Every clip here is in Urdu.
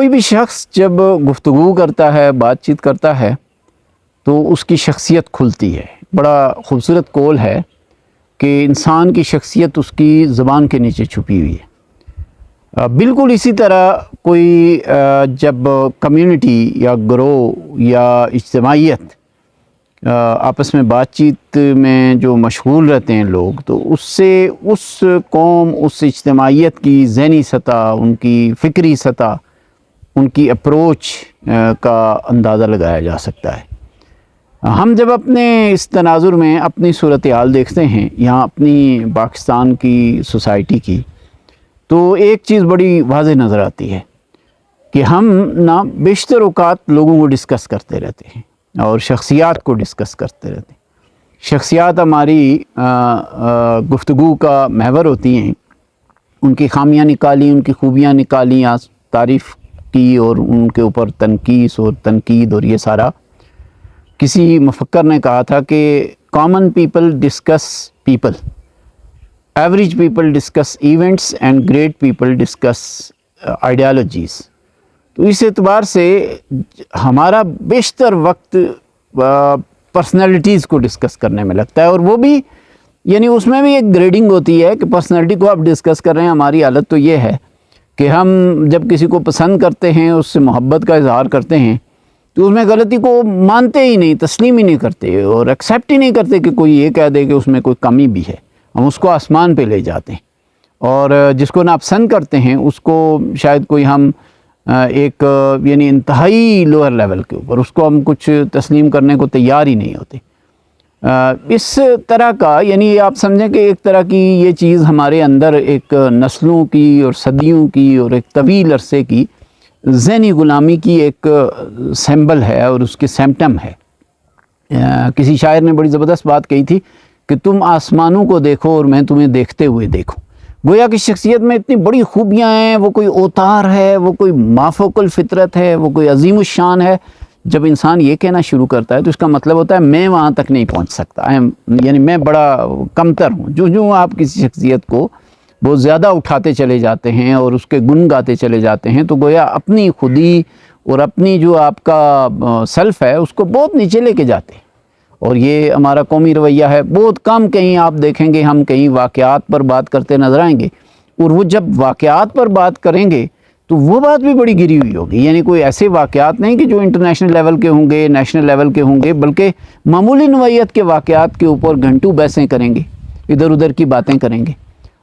کوئی بھی شخص جب گفتگو کرتا ہے، بات چیت کرتا ہے تو اس کی شخصیت کھلتی ہے۔ بڑا خوبصورت قول ہے کہ انسان کی شخصیت اس کی زبان کے نیچے چھپی ہوئی ہے۔ بالکل اسی طرح کوئی جب کمیونٹی یا گروہ یا اجتماعیت آپس میں بات چیت میں جو مشغول رہتے ہیں لوگ، تو اس سے اس قوم، اس اجتماعیت کی ذہنی سطح، ان کی فکری سطح، ان کی اپروچ کا اندازہ لگایا جا سکتا ہے۔ ہم جب اپنے اس تناظر میں اپنی صورتحال دیکھتے ہیں یہاں اپنی پاکستان کی سوسائٹی کی، تو ایک چیز بڑی واضح نظر آتی ہے کہ ہم بیشتر اوقات لوگوں کو ڈسکس کرتے رہتے ہیں اور شخصیات کو ڈسکس کرتے رہتے ہیں۔ شخصیات ہماری گفتگو کا محور ہوتی ہیں، ان کی خامیاں نکالی، ان کی خوبیاں نکالی، تعریف کی اور ان کے اوپر تنقیص اور تنقید اور یہ سارا۔ کسی مفکر نے کہا تھا کہ common people discuss people, average people discuss events and great people discuss ideologies. تو اس اعتبار سے ہمارا بیشتر وقت پرسنالٹیز کو ڈسکس کرنے میں لگتا ہے، اور وہ بھی یعنی اس میں بھی ایک گریڈنگ ہوتی ہے کہ پرسنالٹی کو آپ ڈسکس کر رہے ہیں۔ ہماری حالت تو یہ ہے کہ ہم جب کسی کو پسند کرتے ہیں، اس سے محبت کا اظہار کرتے ہیں، تو اس میں غلطی کو مانتے ہی نہیں، تسلیم ہی نہیں کرتے اور ایکسیپٹ ہی نہیں کرتے کہ کوئی یہ کہہ دے کہ اس میں کوئی کمی بھی ہے۔ ہم اس کو آسمان پہ لے جاتے ہیں، اور جس کو ناپسند کرتے ہیں اس کو شاید کوئی ہم ایک یعنی انتہائی لوئر لیول کے اوپر اس کو ہم کچھ تسلیم کرنے کو تیار ہی نہیں ہوتے۔ اس طرح کا یعنی آپ سمجھیں کہ ایک طرح کی یہ چیز ہمارے اندر ایک نسلوں کی اور صدیوں کی اور ایک طویل عرصے کی ذہنی غلامی کی ایک سمبل ہے اور اس کے سمپٹم ہے۔ کسی شاعر نے بڑی زبردست بات کہی تھی کہ تم آسمانوں کو دیکھو اور میں تمہیں دیکھتے ہوئے دیکھوں۔ گویا کہ شخصیت میں اتنی بڑی خوبیاں ہیں، وہ کوئی اوتار ہے، وہ کوئی مافوق الفطرت ہے، وہ کوئی عظیم الشان ہے۔ جب انسان یہ کہنا شروع کرتا ہے تو اس کا مطلب ہوتا ہے میں وہاں تک نہیں پہنچ سکتا، یعنی میں بڑا کمتر ہوں۔ جو آپ کسی شخصیت کو بہت زیادہ اٹھاتے چلے جاتے ہیں اور اس کے گن گاتے چلے جاتے ہیں، تو گویا اپنی خودی اور اپنی جو آپ کا سیلف ہے اس کو بہت نیچے لے کے جاتے ہیں۔ اور یہ ہمارا قومی رویہ ہے۔ بہت کم کہیں آپ دیکھیں گے ہم کہیں واقعات پر بات کرتے نظر آئیں گے، اور وہ جب واقعات پر بات کریں گے تو وہ بات بھی بڑی گری ہوئی ہوگی، یعنی کوئی ایسے واقعات نہیں کہ جو انٹرنیشنل لیول کے ہوں گے، نیشنل لیول کے ہوں گے، بلکہ معمولی نوعیت کے واقعات کے اوپر گھنٹوں بحثیں کریں گے، ادھر ادھر کی باتیں کریں گے۔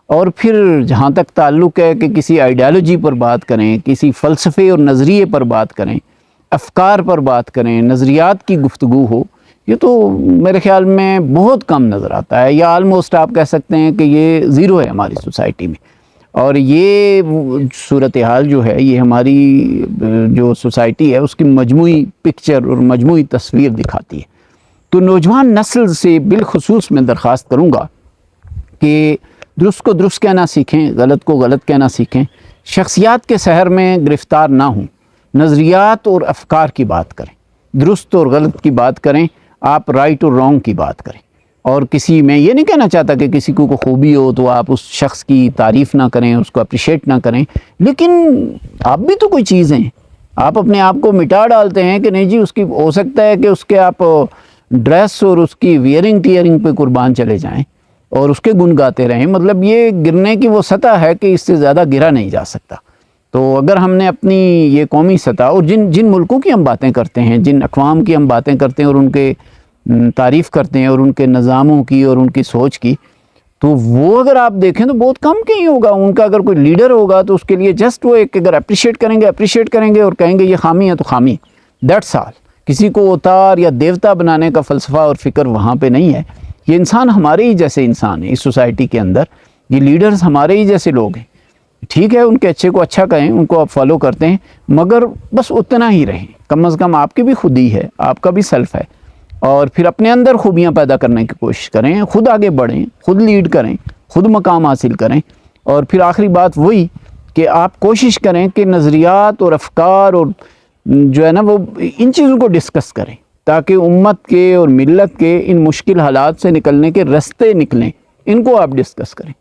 اور پھر جہاں تک تعلق ہے کہ کسی آئیڈیالوجی پر بات کریں، کسی فلسفے اور نظریے پر بات کریں، افکار پر بات کریں، نظریات کی گفتگو ہو، یہ تو میرے خیال میں بہت کم نظر آتا ہے، یا آلموسٹ آپ کہہ سکتے ہیں کہ یہ زیرو ہے ہماری سوسائٹی میں۔ اور یہ صورتحال جو ہے یہ ہماری جو سوسائٹی ہے اس کی مجموعی پکچر اور مجموعی تصویر دکھاتی ہے۔ تو نوجوان نسل سے بالخصوص میں درخواست کروں گا کہ درست کو درست کہنا سیکھیں، غلط کو غلط کہنا سیکھیں، شخصیات کے سحر میں گرفتار نہ ہوں، نظریات اور افکار کی بات کریں، درست اور غلط کی بات کریں، آپ رائٹ اور رانگ کی بات کریں۔ اور میں یہ نہیں کہنا چاہتا کہ کسی کو خوبی ہو تو آپ اس شخص کی تعریف نہ کریں، اس کو اپریشیٹ نہ کریں، لیکن آپ بھی تو کوئی چیز ہیں۔ آپ اپنے آپ کو مٹا ڈالتے ہیں کہ نہیں جی اس کی ہو سکتا ہے کہ اس کے آپ ڈریس اور اس کی ویئرنگ ٹیئرنگ پہ قربان چلے جائیں اور اس کے گن گاتے رہیں، مطلب یہ گرنے کی وہ سطح ہے کہ اس سے زیادہ گرا نہیں جا سکتا۔ تو اگر ہم نے اپنی یہ قومی سطح اور جن ملکوں کی ہم باتیں کرتے ہیں، جن اقوام کی ہم باتیں کرتے ہیں اور ان کے تعریف کرتے ہیں اور ان کے نظاموں کی اور ان کی سوچ کی، تو وہ اگر آپ دیکھیں تو بہت کم کہیں ہوگا ان کا اگر کوئی لیڈر ہوگا تو اس کے لیے جسٹ وہ ایک اگر اپریشیٹ کریں گے اور کہیں گے یہ خامی ہے تو خامی، دیٹس آل۔ کسی کو اوتار یا دیوتا بنانے کا فلسفہ اور فکر وہاں پہ نہیں ہے۔ یہ انسان ہمارے ہی جیسے انسان ہیں اس سوسائٹی کے اندر، یہ لیڈرز ہمارے ہی جیسے لوگ ہیں۔ ٹھیک ہے ان کے اچھے کو اچھا کہیں، ان کو آپ فالو کرتے ہیں، مگر بس اتنا ہی رہیں، کم از کم آپ کی بھی خودی ہے، آپ کا بھی سیلف ہے، اور پھر اپنے اندر خوبیاں پیدا کرنے کی کوشش کریں، خود آگے بڑھیں، خود لیڈ کریں، خود مقام حاصل کریں۔ اور پھر آخری بات وہی کہ آپ کوشش کریں کہ نظریات اور افکار اور جو ہے نا وہ ان چیزوں کو ڈسکس کریں تاکہ امت کے اور ملت کے ان مشکل حالات سے نکلنے کے رستے نکلیں، ان کو آپ ڈسکس کریں۔